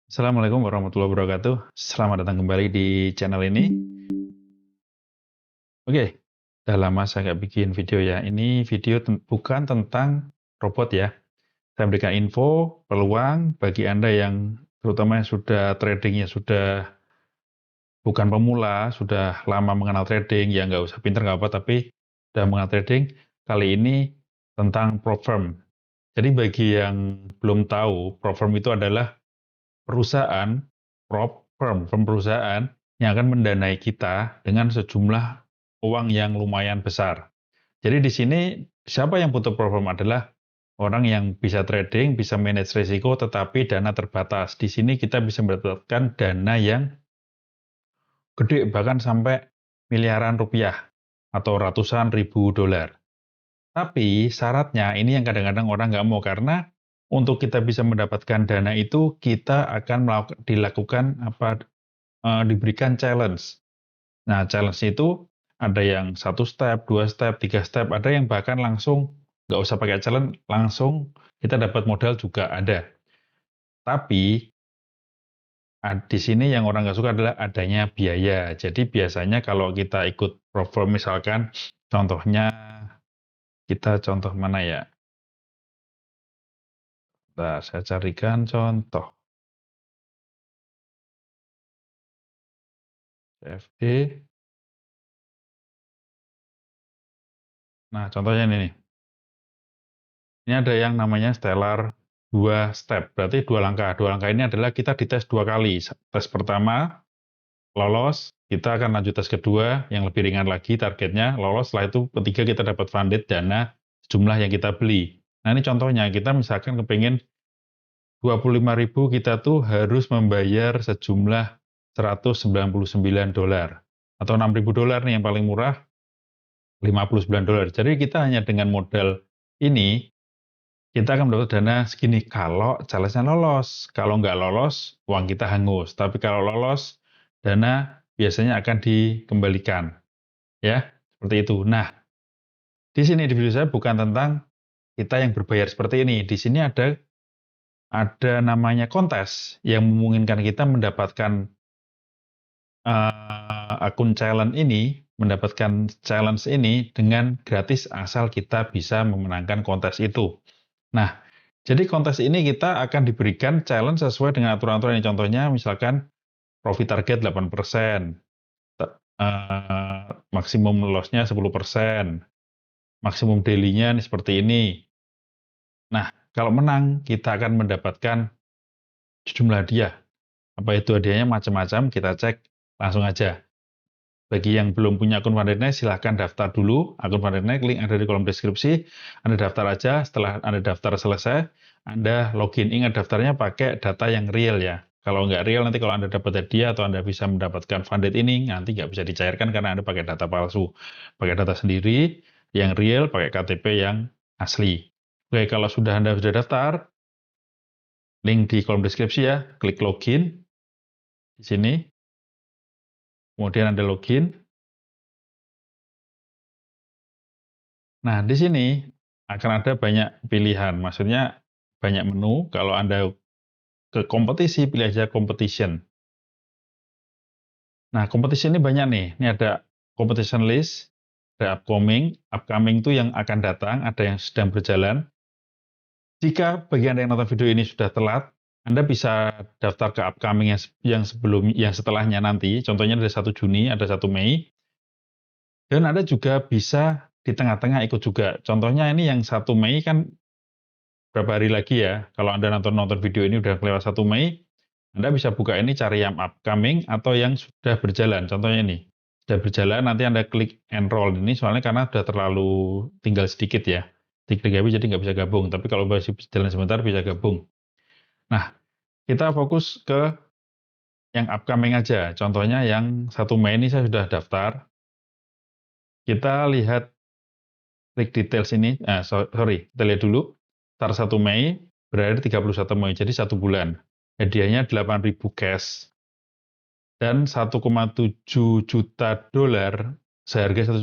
Assalamualaikum warahmatullahi wabarakatuh. Selamat datang kembali di channel ini. Oke, udah lama saya nggak bikin video ya. Ini video bukan tentang robot ya. Saya berikan info, peluang bagi Anda yang terutama yang sudah tradingnya sudah bukan pemula, sudah lama mengenal trading, ya nggak usah pinter nggak apa, tapi sudah mengenal trading. Kali ini tentang prop firm. Jadi bagi yang belum tahu, prop firm itu adalah perusahaan, prop firm, perusahaan yang akan mendanai kita dengan sejumlah uang yang lumayan besar. Jadi di sini siapa yang butuh prop firm adalah orang yang bisa trading, bisa manage risiko, tetapi dana terbatas. Di sini kita bisa mendapatkan dana yang gede, bahkan sampai miliaran rupiah atau ratusan ribu dolar. Tapi syaratnya ini yang kadang-kadang orang nggak mau, karena untuk kita bisa mendapatkan dana itu kita akan diberikan challenge. Nah, challenge itu ada yang 1 step, 2 step, 3 step, ada yang bahkan langsung nggak usah pakai challenge, langsung kita dapat modal juga ada. Tapi di sini yang orang nggak suka adalah adanya biaya. Jadi biasanya kalau kita ikut prop firm, misalkan contohnya kita contoh mana ya? Nah, saya carikan contoh. CFD. Nah, contohnya ini nih. Ini ada yang namanya Stellar 2 step, berarti 2 langkah. 2 langkah ini adalah kita dites 2 kali. Tes pertama, lolos, kita akan lanjut tes kedua, yang lebih ringan lagi targetnya, lolos, setelah itu ketiga kita dapat funded dana jumlah yang kita beli. Nah ini contohnya, kita misalkan kepingin 25.000, kita tuh harus membayar sejumlah 199 dolar. Atau 6.000 dolar nih yang paling murah, 59 dolar. Jadi kita hanya dengan modal ini, kita akan mendapat dana segini kalau challenge-nya lolos. Kalau nggak lolos, uang kita hangus. Tapi kalau lolos, dana biasanya akan dikembalikan. Ya, seperti itu. Nah, di sini di video saya bukan tentang kita yang berbayar seperti ini. Di sini ada namanya kontes yang memungkinkan kita mendapatkan akun challenge ini, mendapatkan challenge ini dengan gratis asal kita bisa memenangkan kontes itu. Nah, jadi kontes ini kita akan diberikan challenge sesuai dengan aturan-aturan ini. Contohnya misalkan profit target 8%, maksimum loss-nya 10%, maksimum daily-nya seperti ini. Nah, kalau menang kita akan mendapatkan sejumlah hadiah. Apa itu hadiahnya? Macam-macam, kita cek langsung aja. Bagi yang belum punya akun Fundednight, silahkan daftar dulu akun Fundednight, link ada di kolom deskripsi. Anda daftar aja, setelah Anda daftar selesai, Anda login. Ingat daftarnya pakai data yang real ya. Kalau nggak real, nanti kalau Anda dapat hadiah atau Anda bisa mendapatkan funded ini, nanti nggak bisa dicairkan karena Anda pakai data palsu. Pakai data sendiri, yang real, pakai KTP yang asli. Oke, kalau Anda sudah daftar, link di kolom deskripsi ya, klik login di sini. Kemudian Anda login. Nah, di sini akan ada banyak pilihan, maksudnya banyak menu. Kalau Anda ke kompetisi, pilih aja competition. Nah, kompetisi ini banyak nih. Ini ada competition list, ada upcoming. Upcoming itu yang akan datang, ada yang sedang berjalan. Jika bagi Anda yang nonton video ini sudah telat, Anda bisa daftar ke upcoming yang setelahnya nanti. Contohnya ada 1 Juni, ada 1 Mei. Dan Anda juga bisa di tengah-tengah ikut juga. Contohnya ini yang 1 Mei kan berapa hari lagi ya. Kalau Anda nonton video ini udah lewat 1 Mei, Anda bisa buka ini, cari yang upcoming atau yang sudah berjalan. Contohnya ini, sudah berjalan, nanti Anda klik enroll ini, soalnya karena sudah terlalu tinggal sedikit ya. Diklik habis jadi nggak bisa gabung, tapi kalau masih berjalan sebentar bisa gabung. Nah, kita fokus ke yang upcoming aja. Contohnya yang 1 Mei ini saya sudah daftar. Kita lihat klik details ini, kita lihat dulu. Start 1 Mei, berakhir 31 Mei, jadi 1 bulan. Hadiahnya 8.000 cash dan 1,7 juta dolar seharga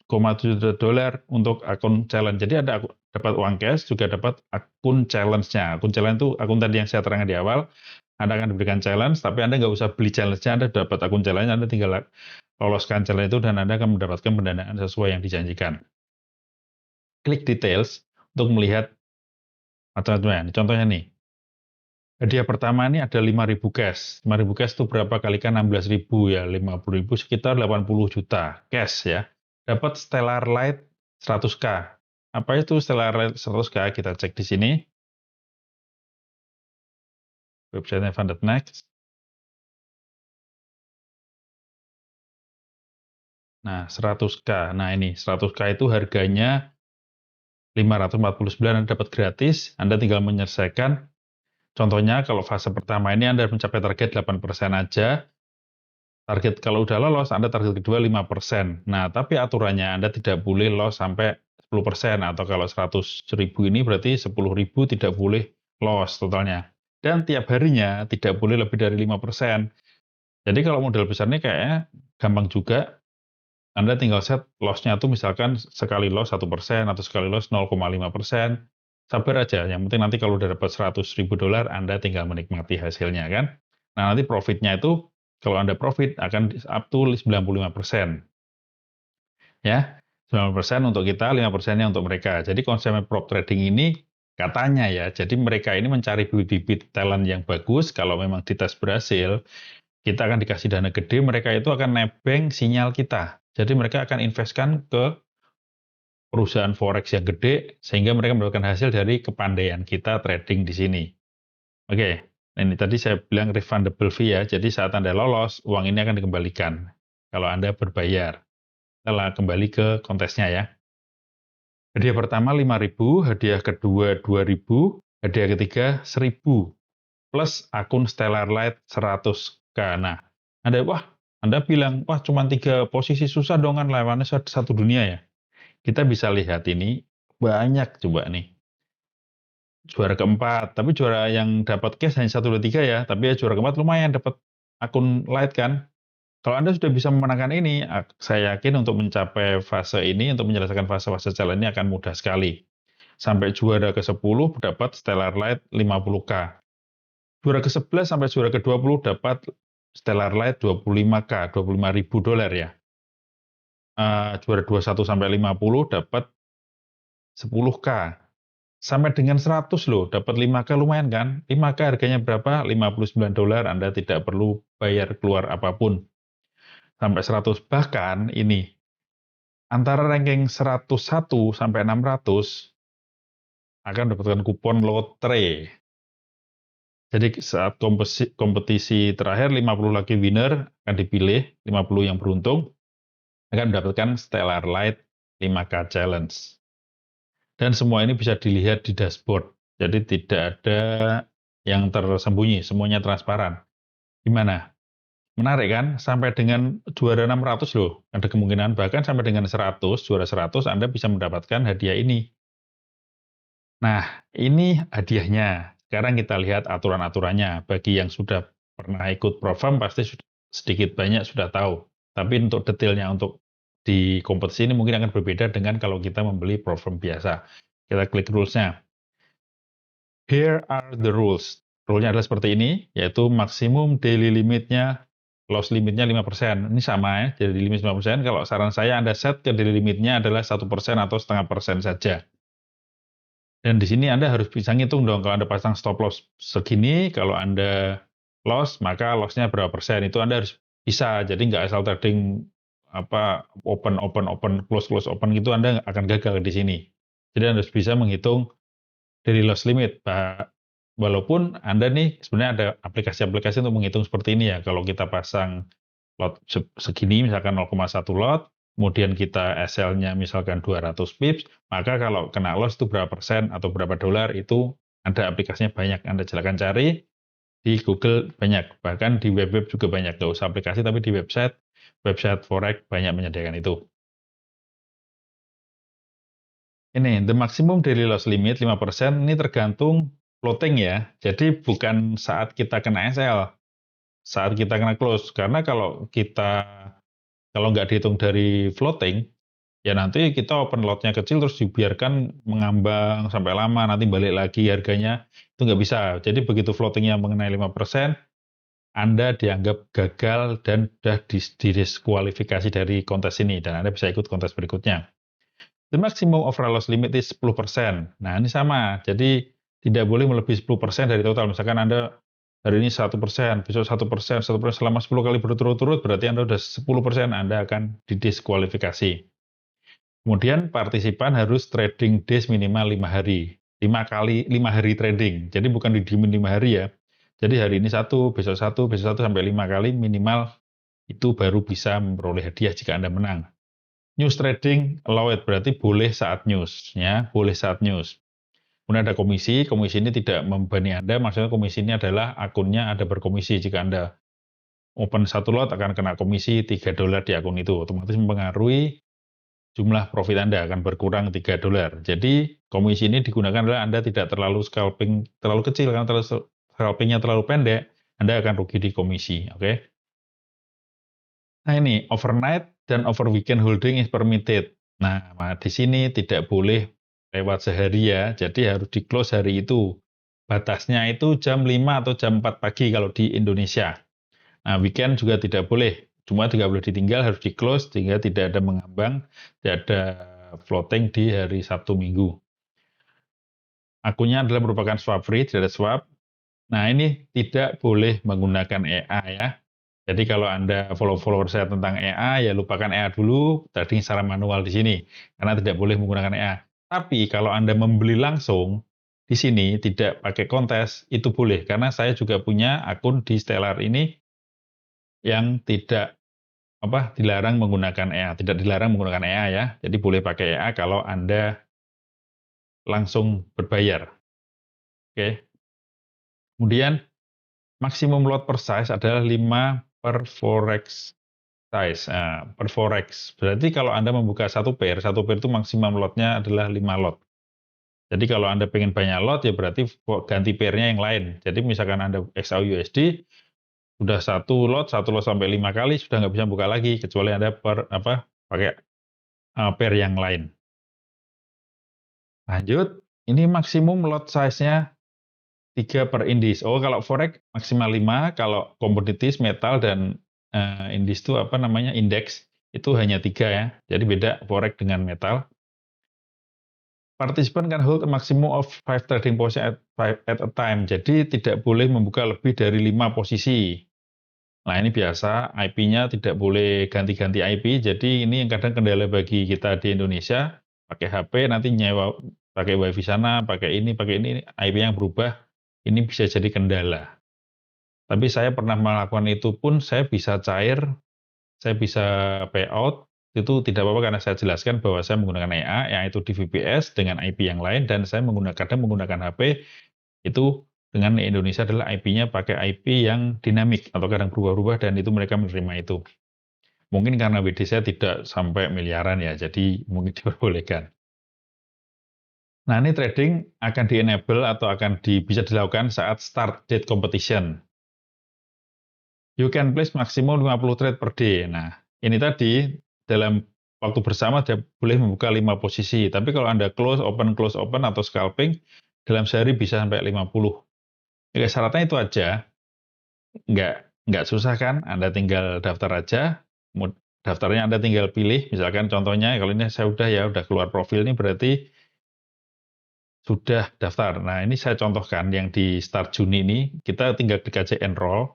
$1,7 untuk akun challenge. Jadi ada dapat uang cash, juga dapat akun challenge-nya. Akun challenge itu akun tadi yang saya terangkan di awal. Anda akan diberikan challenge, tapi Anda nggak usah beli challenge-nya, Anda dapat akun challenge, Anda tinggal loloskan challenge itu, dan Anda akan mendapatkan pendanaan sesuai yang dijanjikan. Klik details untuk melihat macam-macamnya. Contohnya nih, hadiah pertama ini ada 5.000 cash. 5.000 cash itu berapa kalikan 16.000 ya, 50.000 sekitar 80 juta cash ya. Dapat Stellar Light 100K. Apa itu Stellar Light 100K? Kita cek di sini. Websitenya Fund.next. Nah, 100K. Nah, ini 100K itu harganya 549, Anda dapat gratis. Anda tinggal menyelesaikan. Contohnya kalau fase pertama ini Anda mencapai target 8% aja. Target kalau udah lolos, Anda target kedua 5%. Nah, tapi aturannya Anda tidak boleh loss sampai 10%, atau kalau 100.000 ini berarti 10.000 tidak boleh loss totalnya. Dan tiap harinya tidak boleh lebih dari 5%. Jadi kalau modal besar ini kayaknya gampang juga. Anda tinggal set loss-nya tuh misalkan sekali loss 1% atau sekali loss 0,5%. Sabar aja, yang penting nanti kalau udah dapat $100.000, Anda tinggal menikmati hasilnya kan. Nah, nanti profitnya itu, kalau Anda profit akan up to 95%. Ya, 90% untuk kita, 5%-nya untuk mereka. Jadi konsepnya prop trading ini katanya ya, jadi mereka ini mencari bibit-bibit talent yang bagus. Kalau memang dites berhasil, kita akan dikasih dana gede, mereka itu akan nebeng sinyal kita. Jadi mereka akan investkan ke perusahaan forex yang gede, sehingga mereka mendapatkan hasil dari kepandaian kita trading di sini. Oke, ini tadi saya bilang refundable fee ya, jadi saat Anda lolos, uang ini akan dikembalikan kalau Anda berbayar. Kita kembali ke kontesnya ya. Hadiah pertama 5.000, hadiah kedua 2.000, hadiah ketiga 1.000, plus akun Stellar Light 100K. Nah, Anda bilang, wah cuma 3 posisi, susah dong kan lawannya satu dunia ya. Kita bisa lihat ini, banyak coba nih. Juara keempat, tapi juara yang dapat cash hanya 1, 2, 3 ya, tapi ya juara keempat lumayan dapat akun light kan. Kalau Anda sudah bisa memenangkan ini, saya yakin untuk mencapai fase ini, untuk menyelesaikan fase-fase challenge ini akan mudah sekali. Sampai juara ke-10 dapat Stellar Light 50K. Juara ke-11 sampai juara ke-20 dapat Stellar Light 25K, $25.000 ya. Juara 21 sampai 50 dapat 10K. Sampai dengan 100 loh, dapat 5K, lumayan kan? 5K harganya berapa? $59, Anda tidak perlu bayar keluar apapun. Sampai 100, bahkan ini, antara ranking 101 sampai 600 akan mendapatkan kupon lotre. Jadi saat kompetisi terakhir, 50 lagi winner akan dipilih, 50 yang beruntung akan mendapatkan Stellar Light 5K Challenge. Dan semua ini bisa dilihat di dashboard. Jadi tidak ada yang tersembunyi, semuanya transparan. Gimana? Menarik kan? Sampai dengan juara 600 loh. Ada kemungkinan bahkan sampai dengan 100, juara 100 Anda bisa mendapatkan hadiah ini. Nah, ini hadiahnya. Sekarang kita lihat aturan-aturannya. Bagi yang sudah pernah ikut Profam pasti sedikit banyak sudah tahu. Tapi untuk detailnya untuk di kompetisi ini mungkin akan berbeda dengan kalau kita membeli Profam biasa. Kita klik rules-nya. Here are the rules. Rule-nya adalah seperti ini, yaitu maksimum daily limit-nya, loss limit-nya 5%. Ini sama ya, jadi limit 5%. Kalau saran saya Anda set ke daily limit-nya adalah 1% atau 0,5% saja. Dan di sini Anda harus bisa ngitung dong, kalau Anda pasang stop loss segini, kalau Anda loss, maka loss-nya berapa persen. Itu Anda harus bisa, jadi nggak asal trading open, close, open gitu, Anda akan gagal di sini. Jadi Anda harus bisa menghitung dari loss limit, Pak. Walaupun Anda nih sebenarnya ada aplikasi-aplikasi untuk menghitung seperti ini ya. Kalau kita pasang lot segini, misalkan 0,1 lot, kemudian kita SL-nya misalkan 200 pips, maka kalau kena loss itu berapa persen atau berapa dolar, itu ada aplikasinya banyak. Anda silakan cari di Google banyak, bahkan di web juga banyak. Nggak usah aplikasi, tapi di website forex banyak menyediakan itu. Ini, the maximum daily loss limit 5%, ini tergantung floating ya. Jadi bukan saat kita kena SL, saat kita kena close. Karena kalau nggak dihitung dari floating, Ya nanti kita open lotnya kecil terus dibiarkan mengambang sampai lama, nanti balik lagi harganya, itu nggak bisa. Jadi begitu floatingnya mengenai 5%, Anda dianggap gagal dan sudah didiskualifikasi dari kontes ini, dan Anda bisa ikut kontes berikutnya. The maximum overall loss limit is 10%. Nah ini sama, jadi tidak boleh melebihi 10% dari total. Misalkan Anda hari ini 1%, besok 1%, 1% selama 10 kali berturut-turut, berarti Anda sudah 10%, Anda akan didiskualifikasi. Kemudian partisipan harus trading days minimal 5 hari. 5 hari trading. Jadi bukan didiemin 5 hari ya. Jadi hari ini 1, besok 1, besok 1 sampai 5 kali minimal itu baru bisa memperoleh hadiah jika Anda menang. News trading allowed berarti boleh saat news ya, boleh saat news. Kemudian ada komisi, komisi ini tidak membebani Anda, maksudnya komisi ini adalah akunnya ada berkomisi. Jika Anda open satu lot akan kena komisi $3 di akun itu, otomatis mempengaruhi jumlah profit Anda akan berkurang $3. Jadi komisi ini digunakan adalah Anda tidak terlalu scalping terlalu kecil, karena scalpingnya terlalu pendek, Anda akan rugi di komisi. Oke. Nah ini overnight dan over weekend holding is permitted. Nah di sini tidak boleh lewat sehari ya, jadi harus di close hari itu. Batasnya itu jam 5 atau jam 4 pagi kalau di Indonesia. Nah, weekend juga tidak boleh. Cuma tidak boleh ditinggal, harus di close sehingga tidak ada mengambang, tidak ada floating di hari Sabtu Minggu. Akunnya adalah merupakan swap free, tidak ada swap. Nah, ini tidak boleh menggunakan EA ya. Jadi kalau Anda follower saya tentang EA, ya lupakan EA dulu, trading secara manual di sini, karena tidak boleh menggunakan EA. Tapi kalau Anda membeli langsung, di sini tidak pakai kontes, itu boleh. Karena saya juga punya akun di Stellar ini yang tidak dilarang menggunakan EA, tidak dilarang menggunakan EA ya. Jadi boleh pakai EA kalau Anda langsung berbayar. Oke. Kemudian maksimum lot per size adalah 5 per forex size. Nah, per forex. Berarti kalau Anda membuka satu pair itu maksimum lotnya adalah 5 lot. Jadi kalau Anda pengen banyak lot ya berarti ganti pairnya yang lain. Jadi misalkan Anda XAUUSD sudah satu lot sampai 5 kali sudah nggak bisa buka lagi kecuali Anda pakai pair yang lain. Lanjut, ini maksimum lot size-nya 3 per indis. Oh, kalau forex maksimal 5, kalau commodities, metal, dan indis itu indeks, itu hanya 3 ya. Jadi beda forex dengan metal. Participant can hold a maximum of 5 trading position at a time. Jadi tidak boleh membuka lebih dari 5 posisi. Nah, ini biasa, IP-nya tidak boleh ganti-ganti IP. Jadi ini yang kadang kendala bagi kita di Indonesia, pakai HP, nanti nyewa pakai WiFi sana, pakai ini, IP yang berubah, ini bisa jadi kendala. Tapi saya pernah melakukan itu pun, saya bisa cair, saya bisa payout, itu tidak apa-apa karena saya jelaskan bahwa saya menggunakan EA, yang itu di VPS dengan IP yang lain, dan saya kadang menggunakan HP, itu dengan Indonesia adalah IP-nya pakai IP yang dinamik atau kadang berubah-ubah dan itu mereka menerima itu. Mungkin karena WD saya tidak sampai miliaran ya, jadi mungkin diperbolehkan. Nah, ini trading akan di-enable atau bisa dilakukan saat start date competition. You can place maksimum 50 trade per day. Nah, ini tadi dalam waktu bersama dia boleh membuka 5 posisi. Tapi kalau Anda close, open, atau scalping, dalam sehari bisa sampai 50. Ya, syaratnya itu aja. Nggak susah kan? Anda tinggal daftar aja. Daftarnya Anda tinggal pilih. Misalkan contohnya, kalau ini saya udah keluar profil ini berarti sudah daftar. Nah, ini saya contohkan yang di start Juni ini, kita tinggal klik aja enroll.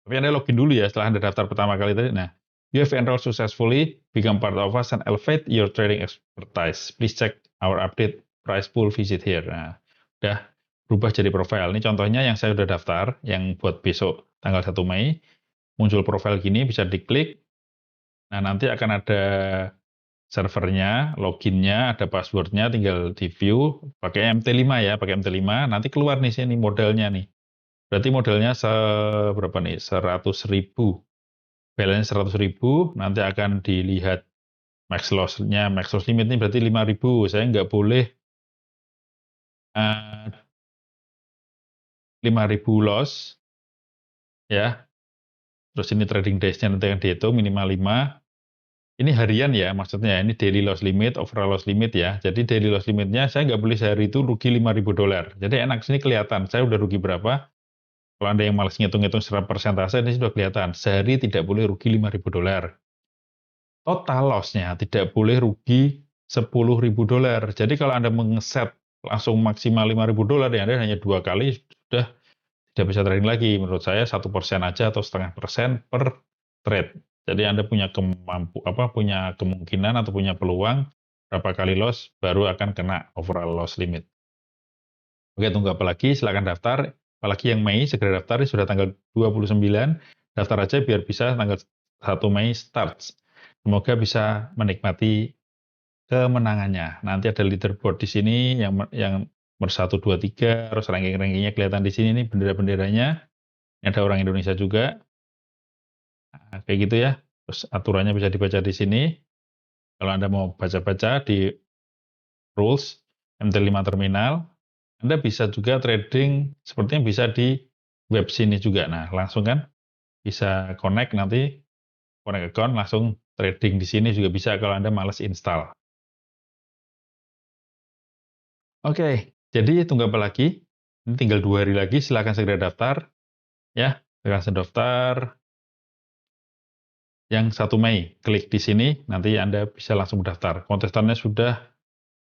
Tapi Anda login dulu ya setelah Anda daftar pertama kali tadi. Nah, you have enrolled successfully, become part of us, and elevate your trading expertise. Please check our update price pool visit here. Nah, udah berubah jadi profile. Ini contohnya yang saya udah daftar, yang buat besok tanggal 1 Mei. Muncul profile gini, bisa diklik. Nah, nanti akan ada servernya, loginnya, ada passwordnya, tinggal di view. Pakai MT5 ya, pakai MT5. Nanti keluar nih sini modelnya nih. Berarti modelnya berapa nih? 100.000. Balance 100.000, nanti akan dilihat max loss-nya. Max loss limit ini berarti 5.000. Saya nggak boleh 5.000 loss. Ya. Terus ini trading days-nya nanti yang dihitung minimal 5. Ini harian ya, maksudnya ini daily loss limit, overall loss limit ya. Jadi daily loss limitnya saya nggak boleh sehari itu rugi 5.000 dolar. Jadi enak sini kelihatan, saya udah rugi berapa. Kalau Anda yang malas ngitung-ngitung secara persentase, ini sudah kelihatan. Sehari tidak boleh rugi 5.000 dolar. Total loss-nya tidak boleh rugi 10.000 dolar. Jadi kalau Anda mengeset langsung maksimal 5.000 dolar, ya Anda hanya 2 kali sudah tidak bisa trading lagi. Menurut saya 1% aja atau 0,5% per trade. Jadi Anda punya punya kemungkinan atau punya peluang berapa kali loss baru akan kena overall loss limit. Oke, tunggu apa lagi? Silakan daftar. Apalagi yang Mei, segera daftar. Sudah tanggal 29. Daftar aja biar bisa tanggal 1 Mei starts. Semoga bisa menikmati kemenangannya. Nanti ada leaderboard di sini yang nomor 1, 2, 3, terus ranking-rankingnya kelihatan di sini nih, bendera-benderanya. Ini ada orang Indonesia juga. Nah, kayak gitu ya. Terus aturannya bisa dibaca di sini. Kalau Anda mau baca-baca di rules MT5 terminal, Anda bisa juga trading sepertinya bisa di web sini juga. Nah, langsung kan bisa connect nanti, connect account, langsung trading di sini juga bisa kalau Anda males install. Oke, jadi tunggu apa lagi? Ini tinggal 2 hari lagi, silakan segera daftar. Ya, silakan daftar. Yang 1 Mei, klik di sini, nanti Anda bisa langsung daftar. Kontestannya sudah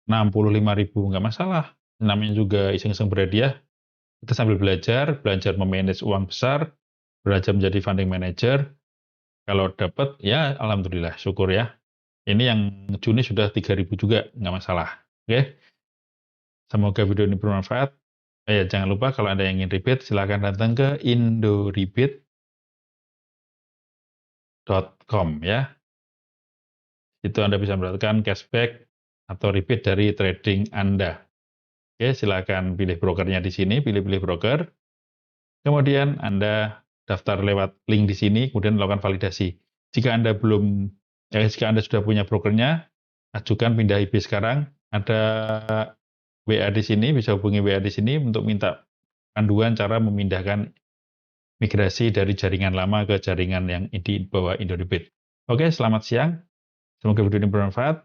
65.000, nggak masalah. Namanya juga iseng-iseng berhadiah. Kita sambil belajar memanage uang besar, belajar menjadi funding manager. Kalau dapat, ya alhamdulillah, syukur ya. Ini yang Juni sudah 3.000 juga, nggak masalah. Oke, semoga video ini bermanfaat. Jangan lupa kalau Anda yang ingin rebate, silakan datang ke indorebate.com ya. Itu Anda bisa mendapatkan cashback atau rebate dari trading Anda. Oke, silakan pilih brokernya di sini, pilih-pilih broker. Kemudian Anda daftar lewat link di sini, kemudian melakukan validasi. Jika Anda sudah punya brokernya, ajukan pindah IP sekarang. Ada WA di sini, bisa hubungi WA di sini untuk minta panduan cara memindahkan migrasi dari jaringan lama ke jaringan yang di bawah Indorebit. Oke, selamat siang. Semoga video ini bermanfaat.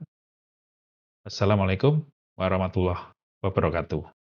Assalamualaikum warahmatullahi wabarakatuh.